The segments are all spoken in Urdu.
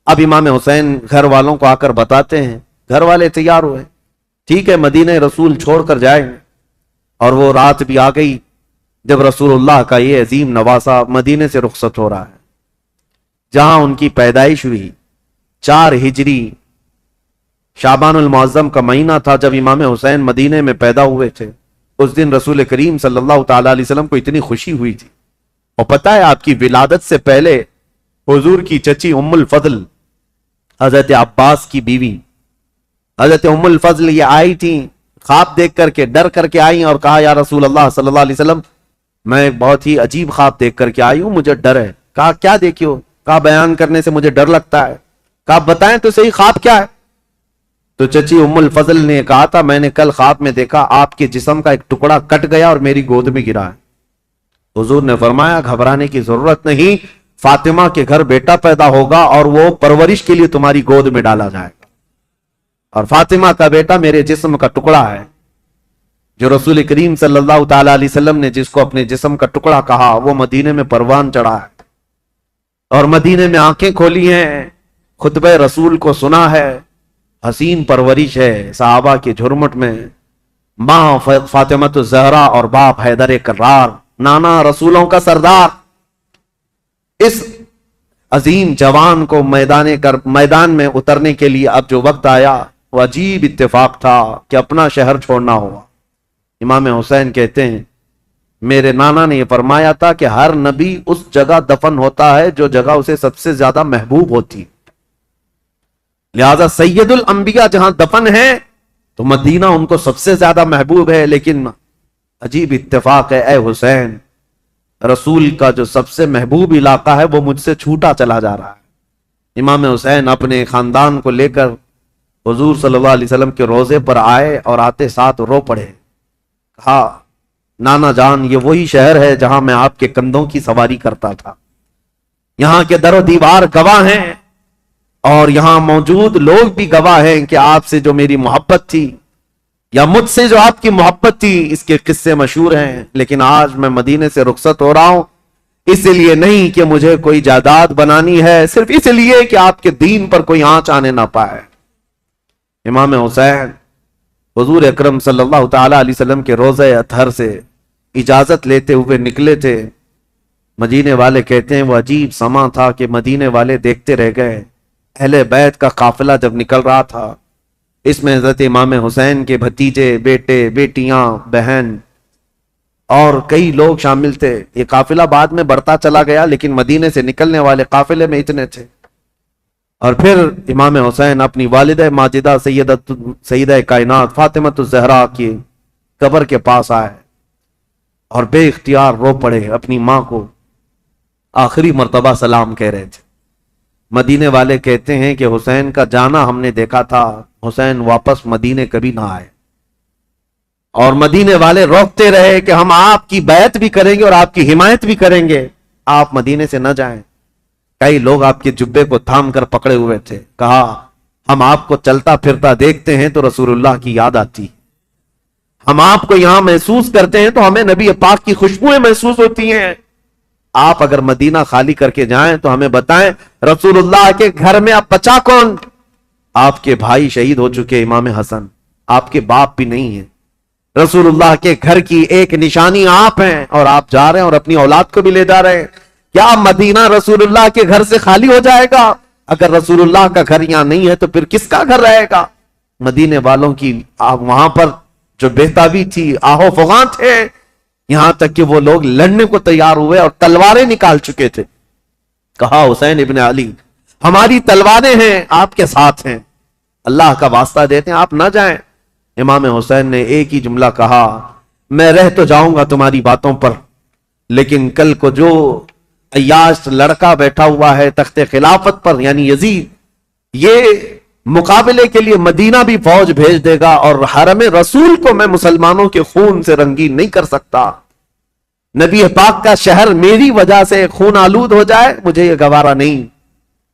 اب امام حسین گھر والوں کو آ کر بتاتے ہیں، گھر والے تیار ہوئے، ٹھیک ہے مدینہ رسول چھوڑ کر جائیں. اور وہ رات بھی آ گئی جب رسول اللہ کا یہ عظیم نواسہ مدینے سے رخصت ہو رہا ہے، جہاں ان کی پیدائش ہوئی. 4 ہجری شعبان المعظم کا مہینہ تھا جب امام حسین مدینے میں پیدا ہوئے تھے. اس دن رسول کریم صلی اللہ تعالی علیہ وسلم کو اتنی خوشی ہوئی تھی. اور پتہ ہے آپ کی ولادت سے پہلے حضور کی چچی ام الفضل حضرت عباس کی بیوی حضرت ام الفضل یہ آئی تھی، خواب دیکھ کر کے ڈر کر کے آئی اور کہا یا رسول اللہ صلی اللہ علیہ وسلم میں بہت ہی عجیب خواب دیکھ کر کے آئی ہوں، مجھے ڈر ہے. کہا کیا دیکھی ہو؟ کہا بیان کرنے سے مجھے ڈر لگتا ہے. کہا بتائیں تو صحیح خواب کیا ہے؟ تو چچی ام الفضل نے کہا تھا میں نے کل خواب میں دیکھا آپ کے جسم کا ایک ٹکڑا کٹ گیا اور میری گود میں گرا ہے. حضور نے فرمایا گھبرانے کی ضرورت نہیں، فاطمہ کے گھر بیٹا پیدا ہوگا اور وہ پرورش کے لیے تمہاری گود میں ڈالا جائے گا. اور فاطمہ کا بیٹا میرے جسم کا ٹکڑا ہے. جو رسول کریم صلی اللہ تعالی علیہ وسلم نے جس کو اپنے جسم کا ٹکڑا کہا وہ مدینے میں پروان چڑھا ہے اور مدینے میں آنکھیں کھولی ہیں، خطبہ رسول کو سنا ہے. حسین پرورش ہے صحابہ کے جھرمٹ میں، ماں فاطمہ الزہرا اور باپ حیدر کرار، نانا رسولوں کا سردار. اس عظیم جوان کو میدان میں اترنے کے لیے اب جو وقت آیا وہ عجیب اتفاق تھا کہ اپنا شہر چھوڑنا ہوا. امام حسین کہتے ہیں میرے نانا نے یہ فرمایا تھا کہ ہر نبی اس جگہ دفن ہوتا ہے جو جگہ اسے سب سے زیادہ محبوب ہوتی، لہذا سید الانبیاء جہاں دفن ہے تو مدینہ ان کو سب سے زیادہ محبوب ہے. لیکن عجیب اتفاق ہے اے حسین، رسول کا جو سب سے محبوب علاقہ ہے وہ مجھ سے چھوٹا چلا جا رہا ہے. امام حسین اپنے خاندان کو لے کر حضور صلی اللہ علیہ وسلم کے روضے پر آئے اور آتے ساتھ رو پڑے. کہا نانا جان یہ وہی شہر ہے جہاں میں آپ کے کندھوں کی سواری کرتا تھا، یہاں کے در و دیوار گواہ ہیں اور یہاں موجود لوگ بھی گواہ ہیں کہ آپ سے جو میری محبت تھی یا مجھ سے جو آپ کی محبت تھی اس کے قصے مشہور ہیں. لیکن آج میں مدینے سے رخصت ہو رہا ہوں، اس لیے نہیں کہ مجھے کوئی جائیداد بنانی ہے، صرف اس لیے کہ آپ کے دین پر کوئی آنچ آنے نہ پائے. امام حسین حضور اکرم صلی اللہ تعالی علیہ وسلم کے روضہ اطہر سے اجازت لیتے ہوئے نکلے تھے. مدینے والے کہتے ہیں وہ عجیب سما تھا کہ مدینے والے دیکھتے رہ گئے. اہل بیت کا قافلہ جب نکل رہا تھا اس میں حضرت امام حسین کے بھتیجے، بیٹے، بیٹیاں، بہن اور کئی لوگ شامل تھے. یہ قافلہ بعد میں بڑھتا چلا گیا لیکن مدینے سے نکلنے والے قافلے میں اتنے تھے. اور پھر امام حسین اپنی والدہ ماجدہ سیدہ کائنات فاطمہ الزہرا کی قبر کے پاس آئے اور بے اختیار رو پڑے، اپنی ماں کو آخری مرتبہ سلام کہہ رہے تھے. مدینے والے کہتے ہیں کہ حسین کا جانا ہم نے دیکھا تھا، حسین واپس مدینے کبھی نہ آئے. اور مدینے والے روکتے رہے کہ ہم آپ کی بیعت بھی کریں گے اور آپ کی حمایت بھی کریں گے، آپ مدینے سے نہ جائیں. کئی لوگ آپ کے جبے کو تھام کر پکڑے ہوئے تھے. کہا ہم آپ کو چلتا پھرتا دیکھتے ہیں تو رسول اللہ کی یاد آتی، ہم آپ کو یہاں محسوس کرتے ہیں تو ہمیں نبی پاک کی خوشبوئیں محسوس ہوتی ہیں. آپ اگر مدینہ خالی کر کے جائیں تو ہمیں بتائیں رسول اللہ کے گھر میں اب بچا کون؟ آپ کے بھائی شہید ہو چکے، امام حسن، آپ کے باپ بھی نہیں ہیں. رسول اللہ کے گھر کی ایک نشانی آپ ہیں اور آپ جا رہے ہیں اور اپنی اولاد کو بھی لے جا رہے ہیں. کیا مدینہ رسول اللہ کے گھر سے خالی ہو جائے گا؟ اگر رسول اللہ کا گھر یہاں نہیں ہے تو پھر کس کا گھر رہے گا؟ مدینے والوں کی وہاں پر جو بہتابی تھی، آہو فغاں تھے، یہاں تک کہ وہ لوگ لڑنے کو تیار ہوئے اور تلواریں نکال چکے تھے. کہا حسین ابن علی ہماری تلواریں ہیں، آپ کے ساتھ ہیں، اللہ کا واسطہ دیتے ہیں آپ نہ جائیں. امام حسین نے ایک ہی جملہ کہا میں رہ تو جاؤں گا تمہاری باتوں پر، لیکن کل کو جو عیاش لڑکا بیٹھا ہوا ہے تخت خلافت پر یعنی یزید، یہ مقابلے کے لیے مدینہ بھی فوج بھیج دے گا اور حرم رسول کو میں مسلمانوں کے خون سے رنگین نہیں کر سکتا. نبی پاک کا شہر میری وجہ سے خون آلود ہو جائے، مجھے یہ گوارا نہیں.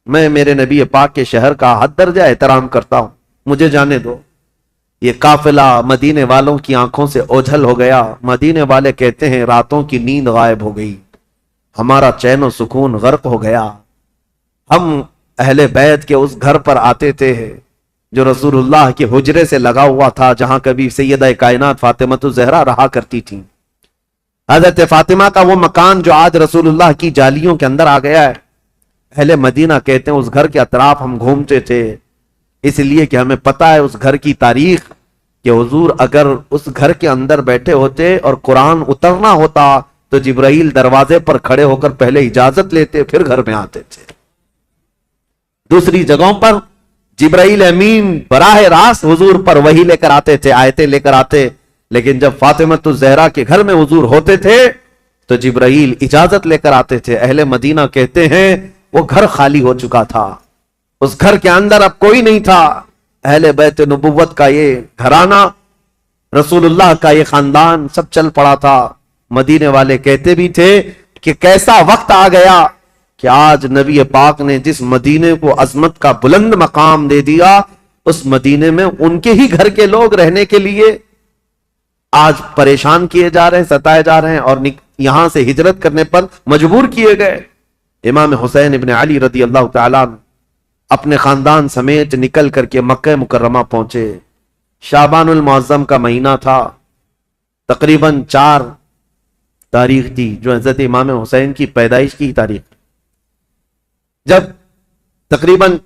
میں میرے نبی پاک کے شہر کا حد درجہ احترام کرتا ہوں، مجھے جانے دو. یہ قافلہ مدینے والوں کی آنکھوں سے اوجھل ہو گیا. مدینے والے کہتے ہیں راتوں کی نیند غائب ہو گئی، ہمارا چین و سکون غرق ہو گیا. ہم اہل بیت کے اس گھر پر آتے تھے جو رسول اللہ کے حجرے سے لگا ہوا تھا، جہاں کبھی سیدہ کائنات فاطمہ الزہرا رہا کرتی تھیں۔ حضرت فاطمہ کا وہ مکان جو آج رسول اللہ کی جالیوں کے اندر آ گیا ہے، اہل مدینہ کہتے ہیں اس گھر کے اطراف ہم گھومتے تھے، اس لیے کہ ہمیں پتہ ہے اس گھر کی تاریخ کہ حضور اگر اس گھر کے اندر بیٹھے ہوتے اور قرآن اترنا ہوتا تو جبرائیل دروازے پر کھڑے ہو کر پہلے اجازت لیتے پھر گھر میں آتے تھے۔ دوسری جگہوں پر جبرائیل امین براہ راست حضور پر وحی لے کر آتے تھے، آیتیں لے کر آتے، لیکن جب فاطمہ الزہرا کے گھر میں حضور ہوتے تھے تو جبرائیل اجازت لے کر آتے تھے۔ اہل مدینہ کہتے ہیں وہ گھر خالی ہو چکا تھا، اس گھر کے اندر اب کوئی نہیں تھا۔ اہل بیت نبوت کا یہ گھرانہ، رسول اللہ کا یہ خاندان سب چل پڑا تھا۔ مدینے والے کہتے بھی تھے کہ کیسا وقت آ گیا کہ آج نبی پاک نے جس مدینے کو عظمت کا بلند مقام دے دیا، اس مدینے میں ان کے ہی گھر کے لوگ رہنے کے لیے آج پریشان کیے جا رہے ہیں، ستائے جا رہے ہیں اور یہاں سے ہجرت کرنے پر مجبور کیے گئے۔ امام حسین ابن علی رضی اللہ تعالیٰ اپنے خاندان سمیت نکل کر کے مکہ مکرمہ پہنچے۔ شعبان المعظم کا مہینہ تھا، تقریباً 4 تاریخ تھی جو حضرت امام حسین کی پیدائش کی تاریخ۔ جب تقریباً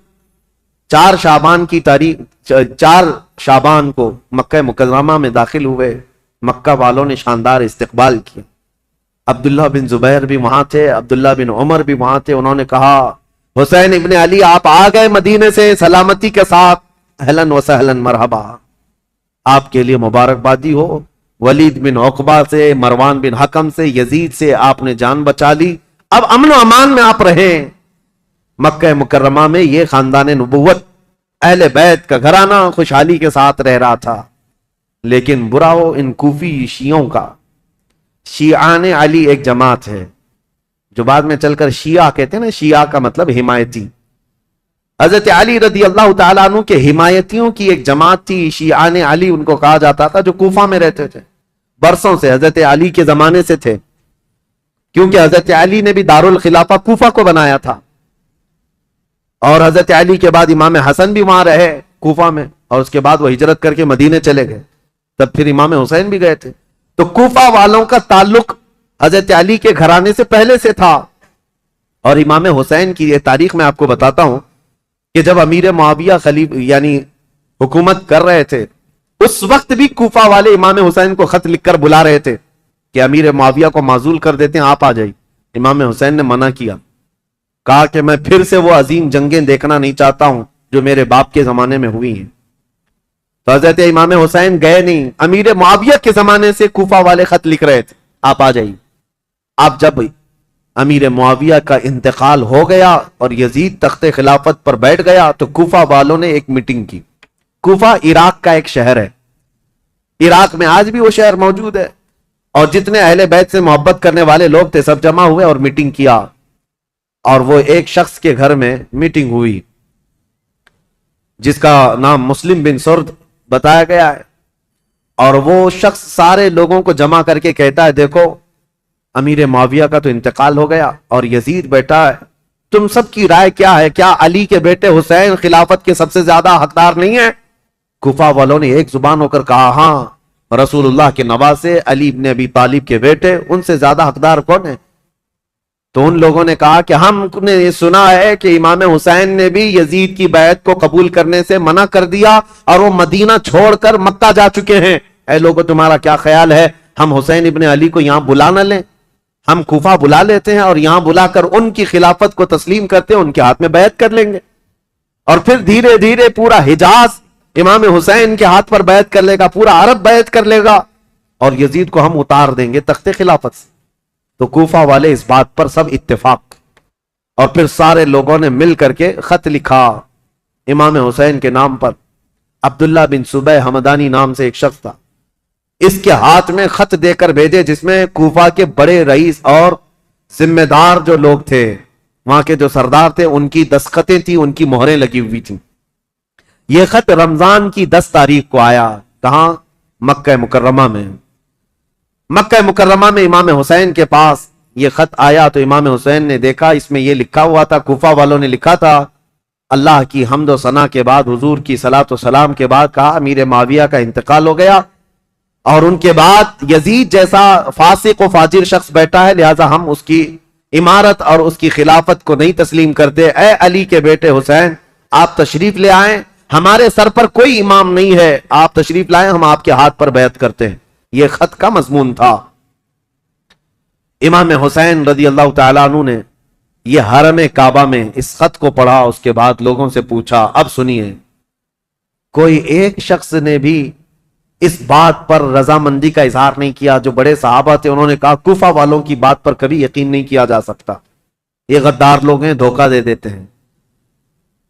4 شعبان کو مکہ مکرمہ میں داخل ہوئے، مکہ والوں نے شاندار استقبال کیا۔ عبداللہ بن زبیر بھی وہاں تھے، عبداللہ بن عمر بھی وہاں تھے۔ انہوں نے کہا حسین ابن علی آپ آ گئے مدینے سے سلامتی کے ساتھ، اہلاً و سہلاً مرحبا، آپ کے لیے مبارکبادی ہو۔ ولید بن عقبہ سے، مروان بن حکم سے، یزید سے آپ نے جان بچا لی، اب امن و امان میں آپ رہیں۔ مکہ مکرمہ میں یہ خاندان نبوت، اہل بیت کا گھرانہ خوشحالی کے ساتھ رہ رہا تھا، لیکن برا ہو ان کوفی شیعوں کا۔ شیعان علی ایک جماعت ہے جو بعد میں چل کر شیعہ کہتے ہیں نا، شیعہ کا مطلب حمایتی۔ حضرت علی رضی اللہ تعالیٰ عنہ کے حمایتیوں کی ایک جماعت تھی، شیعان علی ان کو کہا جاتا تھا، جو کوفہ میں رہتے تھے، برسوں سے حضرت علی کے زمانے سے تھے، کیونکہ حضرت علی نے بھی دارالخلافہ کوفہ کو بنایا تھا، اور حضرت علی کے بعد امام حسن بھی وہاں رہے کوفہ میں، اور اس کے بعد وہ ہجرت کر کے مدینے چلے گئے، تب پھر امام حسین بھی گئے تھے۔ تو کوفہ والوں کا تعلق حضرت علی کے گھرانے سے پہلے سے تھا۔ اور امام حسین کی یہ تاریخ میں آپ کو بتاتا ہوں کہ جب امیر معاویہ یعنی حکومت کر رہے تھے، اس وقت بھی کوفہ والے امام حسین کو خط لکھ کر بلا رہے تھے کہ امیر معاویہ کو معزول کر دیتے ہیں، آپ آ جائیے۔ امام حسین نے منع کیا، کہا کہ میں پھر سے وہ عظیم جنگیں دیکھنا نہیں چاہتا ہوں جو میرے باپ کے زمانے میں ہوئی ہیں۔ تو حضرت امام حسین گئے نہیں، امیر معاویہ کے زمانے سے کوفہ والے خط لکھ رہے تھے، آپ آ جائیے۔ اب جب امیر معاویہ کا انتقال ہو گیا اور یزید تخت خلافت پر بیٹھ گیا تو کوفہ والوں نے ایک میٹنگ کی۔ کوفہ عراق کا ایک شہر ہے، عراق میں آج بھی وہ شہر موجود ہے، اور جتنے اہل بیت سے محبت کرنے والے لوگ تھے سب جمع ہوئے اور میٹنگ کیا، اور وہ ایک شخص کے گھر میں میٹنگ ہوئی جس کا نام مسلم بن سرد بتایا گیا ہے، اور وہ شخص سارے لوگوں کو جمع کر کے کہتا ہے دیکھو امیر معاویہ کا تو انتقال ہو گیا اور یزید بیٹا ہے، تم سب کی رائے کیا ہے؟ کیا علی کے بیٹے حسین خلافت کے سب سے زیادہ حقدار نہیں ہیں؟ کوفہ والوں نے ایک زبان ہو کر کہا ہاں، رسول اللہ کے نواسے علی ابن ابی طالب کے بیٹے، ان سے زیادہ حقدار کون ہے؟ تو ان لوگوں نے کہا کہ ہم نے یہ سنا ہے کہ امام حسین نے بھی یزید کی بیعت کو قبول کرنے سے منع کر دیا اور وہ مدینہ چھوڑ کر مکہ جا چکے ہیں، اے لوگوں تمہارا کیا خیال ہے ہم حسین ابن علی کو یہاں بلا نہ لیں؟ ہم کوفہ بلا لیتے ہیں اور یہاں بلا کر ان کی خلافت کو تسلیم کرتے ہیں، ان کے ہاتھ میں بیعت کر لیں گے، اور پھر دھیرے دھیرے پورا حجاز امام حسین کے ہاتھ پر بیعت کر لے گا، پورا عرب بیعت کر لے گا، اور یزید کو ہم اتار دیں گے تخت خلافت سے۔ تو کوفہ والے اس بات پر سب اتفاق، اور پھر سارے لوگوں نے مل کر کے خط لکھا امام حسین کے نام پر۔ عبداللہ بن صبح حمدانی نام سے ایک شخص تھا، اس کے ہاتھ میں خط دے کر بھیجے جس میں کوفہ کے بڑے رئیس اور ذمہ دار جو لوگ تھے، وہاں کے جو سردار تھے، ان کی دستخطیں تھیں، ان کی مہریں لگی ہوئی تھیں۔ یہ خط رمضان کی 10 تاریخ کو آیا، کہاں؟ مکہ مکرمہ میں۔ مکہ مکرمہ میں امام حسین کے پاس یہ خط آیا تو امام حسین نے دیکھا اس میں یہ لکھا ہوا تھا، کوفہ والوں نے لکھا تھا اللہ کی حمد و ثنا کے بعد، حضور کی صلاۃ و سلام کے بعد کہا امیر معاویہ کا انتقال ہو گیا، اور ان کے بعد یزید جیسا فاسق و فاجر شخص بیٹھا ہے، لہذا ہم اس کی امارت اور اس کی خلافت کو نہیں تسلیم کرتے۔ اے علی کے بیٹے حسین، آپ تشریف لے آئیں، ہمارے سر پر کوئی امام نہیں ہے، آپ تشریف لائیں، ہم آپ کے ہاتھ پر بیعت کرتے ہیں۔ یہ خط کا مضمون تھا۔ امام حسین رضی اللہ تعالیٰ عنہ نے یہ حرم کعبہ میں اس خط کو پڑھا، اس کے بعد لوگوں سے پوچھا۔ اب سنیے، کوئی ایک شخص نے بھی اس بات پر رضامندی کا اظہار نہیں کیا۔ جو بڑے صحابہ تھے انہوں نے کہا کوفہ والوں کی بات پر کبھی یقین نہیں کیا جا سکتا، یہ غدار لوگ ہیں، دھوکہ دے دیتے ہیں،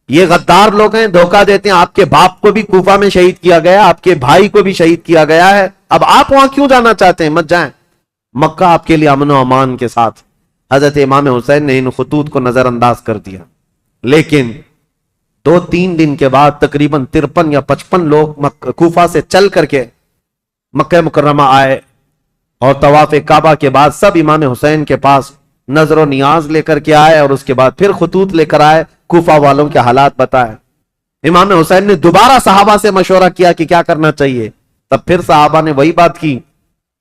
یہ غدار لوگ ہیں، دھوکہ دیتے ہیں۔ آپ کے باپ کو بھی کوفہ میں شہید کیا گیا، آپ کے بھائی کو بھی شہید کیا گیا ہے، اب آپ وہاں کیوں جانا چاہتے ہیں؟ مت جائیں، مکہ آپ کے لیے امن و امان کے ساتھ۔ حضرت امام حسین نے ان خطوط کو نظر انداز کر دیا، لیکن 2-3 دن کے بعد تقریباً 53 یا 55 لوگ کوفہ سے چل کر کے مکہ مکرمہ آئے، اور طواف کعبہ کے بعد سب امام حسین کے پاس نظر و نیاز لے کر کے آئے، اور اس کے بعد پھر خطوط لے کر آئے، کوفہ والوں کے حالات بتائے۔ امام حسین نے دوبارہ صحابہ سے مشورہ کیا کہ کیا کرنا چاہیے، تب پھر صحابہ نے وہی بات کی،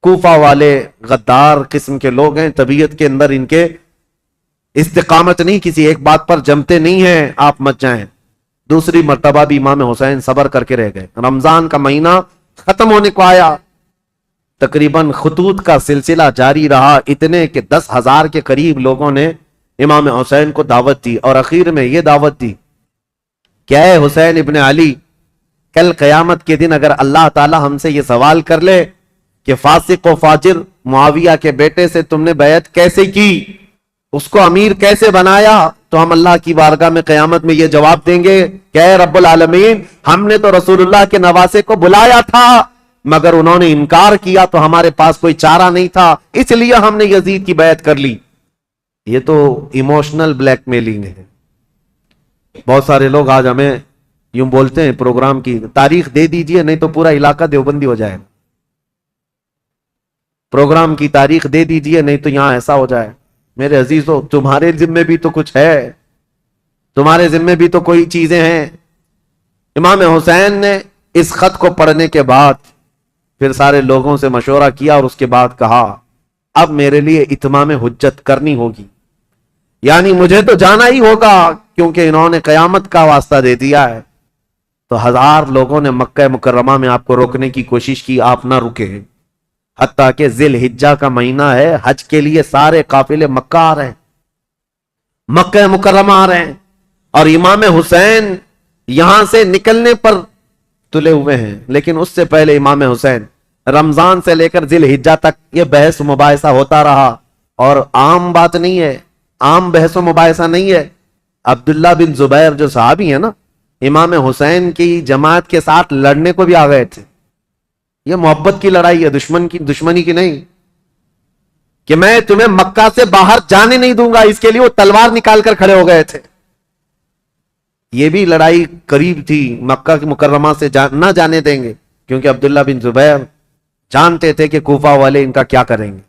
کوفہ والے غدار قسم کے لوگ ہیں، طبیعت کے اندر ان کے استقامت نہیں، کسی ایک بات پر جمتے نہیں ہیں، آپ مت جائیں۔ دوسری مرتبہ بھی امام حسین صبر کر کے رہ گئے۔ رمضان کا مہینہ ختم ہونے کو آیا، تقریباً خطوط کا سلسلہ جاری رہا، اتنے کہ 10,000 کے قریب لوگوں نے امام حسین کو دعوت دی، اور اخیر میں یہ دعوت دی کہ اے حسین ابن علی، کل قیامت کے دن اگر اللہ تعالی ہم سے یہ سوال کر لے کہ فاسق و فاجر معاویہ کے بیٹے سے تم نے بیعت کیسے کی، اس کو امیر کیسے بنایا، تو ہم اللہ کی بارگاہ میں قیامت میں یہ جواب دیں گے کہ اے رب العالمین، ہم نے تو رسول اللہ کے نواسے کو بلایا تھا مگر انہوں نے انکار کیا، تو ہمارے پاس کوئی چارہ نہیں تھا، اس لیے ہم نے یزید کی بیعت کر لی۔ یہ تو ایموشنل بلیک میلنگ ہے۔ بہت سارے لوگ آج ہمیں یوں بولتے ہیں پروگرام کی تاریخ دے دیجئے نہیں تو پورا علاقہ دیوبندی ہو جائے، پروگرام کی تاریخ دے دیجئے نہیں تو یہاں ایسا ہو جائے۔ میرے عزیزو، تمہارے ذمے بھی تو کچھ ہے، تمہارے ذمے بھی تو کوئی چیزیں ہیں۔ امام حسین نے اس خط کو پڑھنے کے بعد پھر سارے لوگوں سے مشورہ کیا، اور اس کے بعد کہا اب میرے لیے اتمام حجت کرنی ہوگی، یعنی مجھے تو جانا ہی ہوگا، کیونکہ انہوں نے قیامت کا واسطہ دے دیا ہے۔ تو 1000 لوگوں نے مکہ مکرمہ میں آپ کو روکنے کی کوشش کی، آپ نہ رکے، حتیٰ کہ ذی الحجہ کا مہینہ ہے، حج کے لیے سارے قافلے مکہ آ رہے ہیں، مکہ مکرمہ آ رہے ہیں، اور امام حسین یہاں سے نکلنے پر تلے ہوئے ہیں۔ لیکن اس سے پہلے امام حسین رمضان سے لے کر ذی الحجہ تک یہ بحث و مباحثہ ہوتا رہا، اور عام بات نہیں ہے، عام بحث و مباحثہ نہیں ہے۔ عبداللہ بن زبیر جو صحابی ہیں نا، امام حسین کی جماعت کے ساتھ لڑنے کو بھی آ گئے تھے۔ یہ محبت کی لڑائی ہے، دشمنی کی نہیں، کہ میں تمہیں مکہ سے باہر جانے نہیں دوں گا، اس کے لیے وہ تلوار نکال کر کھڑے ہو گئے تھے۔ یہ بھی لڑائی قریب تھی، مکہ کی مکرمہ سے نہ جانے دیں گے، کیونکہ عبداللہ بن زبیر جانتے تھے کہ کوفہ والے ان کا کیا کریں گے۔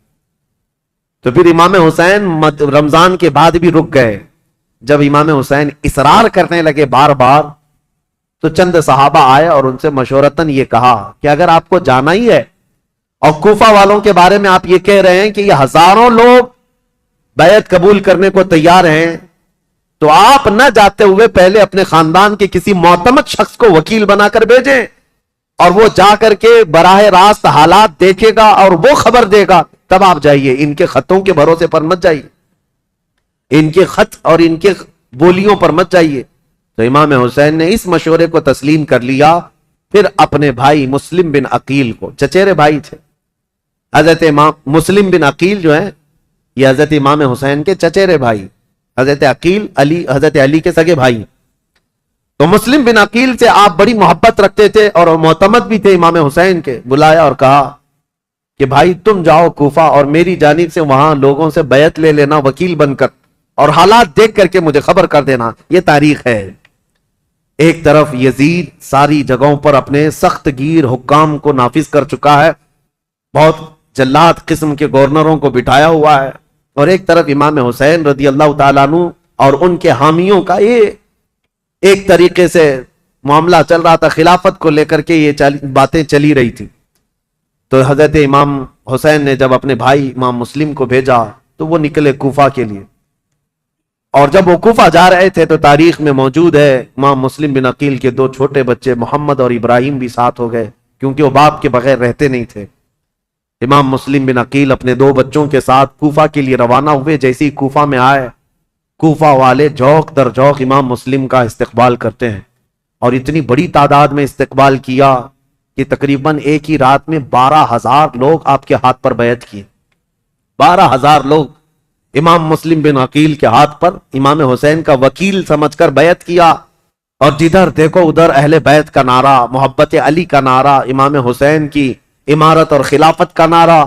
تو پھر امام حسین رمضان کے بعد بھی رک گئے۔ جب امام حسین اصرار کرنے لگے بار بار، تو چند صحابہ آئے اور ان سے مشورتاً یہ کہا کہ اگر آپ کو جانا ہی ہے اور کوفہ والوں کے بارے میں آپ یہ کہہ رہے ہیں کہ یہ ہزاروں لوگ بیعت قبول کرنے کو تیار ہیں، تو آپ نہ جاتے ہوئے پہلے اپنے خاندان کے کسی معتمد شخص کو وکیل بنا کر بھیجیں، اور وہ جا کر کے براہ راست حالات دیکھے گا اور وہ خبر دے گا، تب آپ جائیے، ان کے خطوں کے بھروسے پر مت جائیے، ان کے خط اور ان کے بولیوں پر مت جائیے۔ تو امام حسین نے اس مشورے کو تسلیم کر لیا۔ پھر اپنے بھائی مسلم بن عقیل کو، چچیرے بھائی تھے حضرت امام مسلم بن عقیل جو ہیں، یہ حضرت امام حسین کے چچیرے بھائی، حضرت عقیل حضرت علی کے سگے بھائی۔ تو مسلم بن عقیل سے آپ بڑی محبت رکھتے تھے اور معتمد بھی تھے امام حسین کے، بلایا اور کہا کہ بھائی تم جاؤ کوفہ اور میری جانب سے وہاں لوگوں سے بیعت لے لینا وکیل بن کر، اور حالات دیکھ کر کے مجھے خبر کر دینا۔ یہ تاریخ ہے۔ ایک طرف یزید ساری جگہوں پر اپنے سخت گیر حکام کو نافذ کر چکا ہے، بہت جلاد قسم کے گورنروں کو بٹھایا ہوا ہے، اور ایک طرف امام حسین رضی اللہ تعالیٰ عنہ اور ان کے حامیوں کا یہ ایک طریقے سے معاملہ چل رہا تھا، خلافت کو لے کر کے یہ باتیں چلی رہی تھی. تو حضرت امام حسین نے جب اپنے بھائی امام مسلم کو بھیجا تو وہ نکلے کوفہ کے لیے. اور جب وہ کوفہ جا رہے تھے تو تاریخ میں موجود ہے امام مسلم بن عقیل کے 2 چھوٹے بچے محمد اور ابراہیم بھی ساتھ ہو گئے، کیونکہ وہ باپ کے بغیر رہتے نہیں تھے. امام مسلم بن عقیل اپنے 2 بچوں کے ساتھ کوفہ کے لیے روانہ ہوئے. جیسے ہی کوفہ میں آئے، کوفہ والے جوق در جوق امام مسلم کا استقبال کرتے ہیں، اور اتنی بڑی تعداد میں استقبال کیا کہ تقریباً ایک ہی رات میں 12,000 لوگ آپ کے ہاتھ پر بیعت کیے. 12,000 لوگ امام مسلم بن عقیل کے ہاتھ پر امام حسین کا وکیل سمجھ کر بیعت کیا. اور جدھر دیکھو ادھر اہل بیت کا نعرہ، محبت علی کا نعرہ، امام حسین کی امارت اور خلافت کا نعرہ.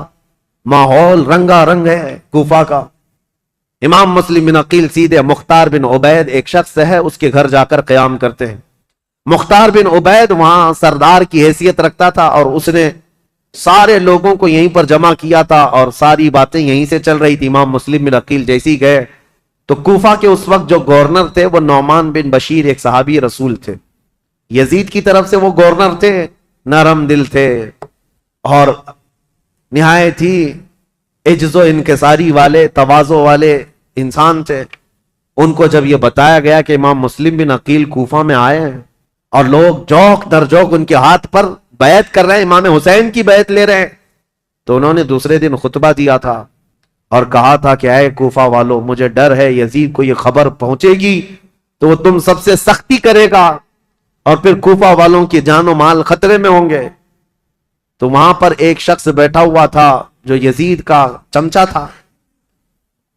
ماحول رنگا رنگ ہے کوفہ کا. امام مسلم بن عقیل سیدھے مختار بن عبید، ایک شخص ہے، اس کے گھر جا کر قیام کرتے ہیں. مختار بن عبید وہاں سردار کی حیثیت رکھتا تھا، اور اس نے سارے لوگوں کو یہیں پر جمع کیا تھا، اور ساری باتیں یہیں سے چل رہی تھی. امام مسلم بن عقیل جیسی گئے تو کوفہ کے اس وقت جو گورنر تھے وہ نعمان بن بشیر، ایک صحابی رسول تھے. یزید کی طرف سے وہ گورنر تھے، نرم دل تھے اور نہایت ہی عجز و انکساری والے، تواضع والے انسان تھے. ان کو جب یہ بتایا گیا کہ امام مسلم بن عقیل کوفہ میں آئے ہیں اور لوگ جوق در جوق ان کے ہاتھ پر بیعت کر رہے ہیں، امام حسین کی بیعت لے رہے ہیں، تو انہوں نے دوسرے دن خطبہ دیا تھا اور کہا تھا کہ اے کوفہ والو، مجھے ڈر ہے یزید کو یہ خبر پہنچے گی تو وہ تم سب سے سختی کرے گا اور پھر کوفہ والوں کی جان و مال خطرے میں ہوں گے. تو وہاں پر ایک شخص بیٹھا ہوا تھا جو یزید کا چمچا تھا.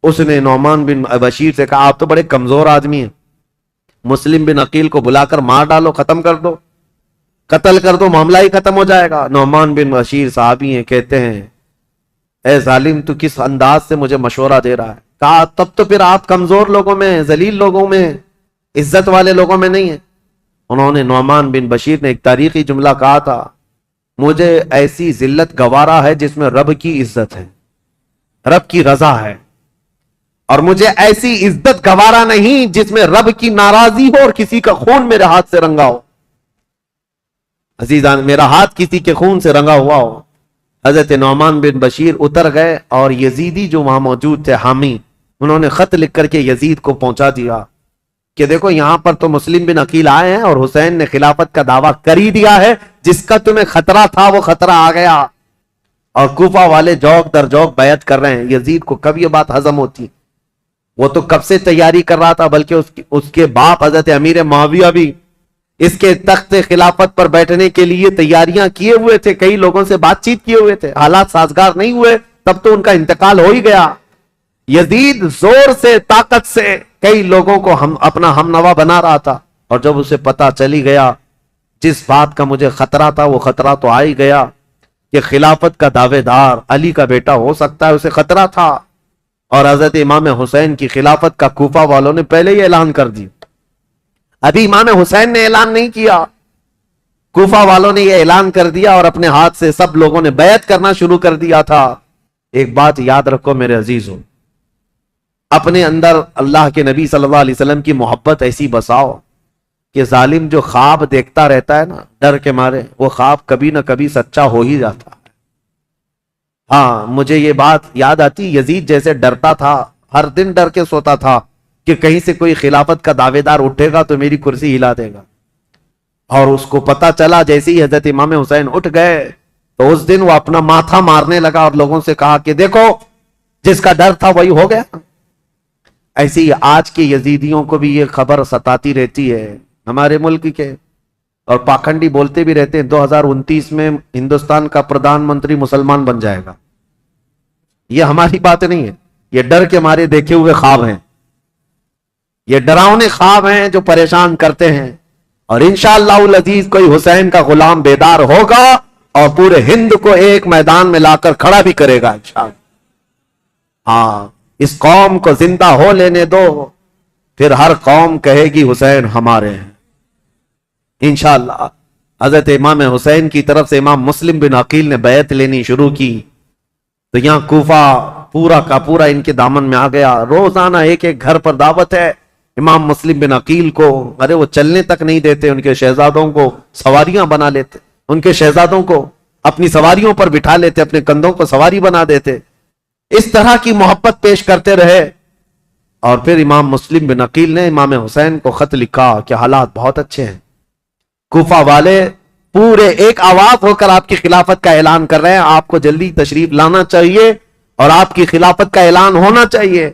اس نے نعمان بن بشیر سے کہا آپ تو بڑے کمزور آدمی ہیں، مسلم بن عقیل کو بلا کر مار ڈالو، ختم کر دو، قتل کر دو، معاملہ ہی ختم ہو جائے گا. نعمان بن بشیر صحابی ہیں، کہتے ہیں اے ظالم تو کس انداز سے مجھے مشورہ دے رہا ہے. کہا تب تو پھر آپ کمزور لوگوں میں، ذلیل لوگوں میں، عزت والے لوگوں میں نہیں ہیں. انہوں نے نعمان بن بشیر نے ایک تاریخی جملہ کہا تھا، مجھے ایسی ذلت گوارا ہے جس میں رب کی عزت ہے، رب کی رضا ہے، اور مجھے ایسی عزت گوارا نہیں جس میں رب کی ناراضی ہو اور کسی کا خون میرے ہاتھ سے رنگا ہو. عزیزان، میرا ہاتھ کسی کے خون سے رنگا ہوا ہو. حضرت نعمان بن بشیر اتر گئے اور یزیدی جو وہاں موجود تھے حامی، انہوں نے خط لکھ کر کے یزید کو پہنچا دیا کہ دیکھو یہاں پر تو مسلم بن عقیل آئے ہیں اور حسین نے خلافت کا دعویٰ کر ہی دیا ہے، جس کا تمہیں خطرہ تھا وہ خطرہ آ گیا، اور کوفہ والے جوق در جوق بیعت کر رہے ہیں. یزید کو کب یہ بات ہضم ہوتی؟ وہ تو کب سے تیاری کر رہا تھا، بلکہ اس کے باپ حضرت امیر معاویہ بھی اس کے تخت خلافت پر بیٹھنے کے لیے تیاریاں کیے ہوئے تھے، کئی لوگوں سے بات چیت کیے ہوئے تھے. حالات سازگار نہیں ہوئے تب تو ان کا انتقال ہو ہی گیا. یزید زور سے، طاقت سے کئی لوگوں کو اپنا ہم نوا بنا رہا تھا، اور جب اسے پتا چلی گیا جس بات کا مجھے خطرہ تھا وہ خطرہ تو آ ہی گیا کہ خلافت کا دعوے دار علی کا بیٹا ہو سکتا ہے، اسے خطرہ تھا. اور حضرت امام حسین کی خلافت کا کوفہ والوں نے پہلے ہی اعلان کر دی. ابھی امام حسین نے اعلان نہیں کیا، کوفہ والوں نے یہ اعلان کر دیا اور اپنے ہاتھ سے سب لوگوں نے بیعت کرنا شروع کر دیا تھا. ایک بات یاد رکھو میرے عزیزوں، اپنے اندر اللہ کے نبی صلی اللہ علیہ وسلم کی محبت ایسی بساؤ کہ ظالم جو خواب دیکھتا رہتا ہے نا ڈر کے مارے، وہ خواب کبھی نہ کبھی سچا ہو ہی جاتا ہے. ہاں، مجھے یہ بات یاد آتی، یزید جیسے ڈرتا تھا، ہر دن ڈر کے سوتا تھا کہ کہیں سے کوئی خلافت کا دعوے دار اٹھے گا تو میری کرسی ہلا دے گا. اور اس کو پتا چلا جیسے ہی حضرت امام حسین اٹھ گئے تو اس دن وہ اپنا ماتھا مارنے لگا اور لوگوں سے کہا کہ دیکھو جس کا ڈر تھا وہی ہو گیا. ایسی آج کے یزیدیوں کو بھی یہ خبر ستاتی رہتی ہے ہمارے ملک کے، اور پاکھنڈی بولتے بھی رہتے ہیں 2029 میں ہندوستان کا پردھان منتری مسلمان بن جائے گا. یہ ہماری بات نہیں ہے، یہ ڈر کے مارے دیکھے ہوئے خواب ہیں، یہ ڈراؤنے خواب ہیں جو پریشان کرتے ہیں. اور انشاءاللہ العزیز کوئی حسین کا غلام بیدار ہوگا اور پورے ہند کو ایک میدان میں لا کر کھڑا بھی کرے گا انشاءاللہ. ہاں، اس قوم کو زندہ ہو لینے دو، پھر ہر قوم کہے گی حسین ہمارے ہیں انشاءاللہ. حضرت امام حسین کی طرف سے امام مسلم بن عقیل نے بیعت لینی شروع کی تو یہاں کوفہ پورا کا پورا ان کے دامن میں آ گیا. روزانہ ایک ایک گھر پر دعوت ہے، امام مسلم بن عقیل کو ارے وہ چلنے تک نہیں دیتے، ان کے شہزادوں کو سواریاں بنا لیتے، ان کے شہزادوں کو اپنی سواریوں پر بٹھا لیتے، اپنے کندھوں کو سواری بنا دیتے، اس طرح کی محبت پیش کرتے رہے۔ اور پھر امام مسلم بن عقیل نے امام حسین کو خط لکھا کہ حالات بہت اچھے ہیں، کوفہ والے پورے ایک آواز ہو کر آپ کی خلافت کا اعلان کر رہے ہیں، آپ کو جلدی تشریف لانا چاہیے اور آپ کی خلافت کا اعلان ہونا چاہیے۔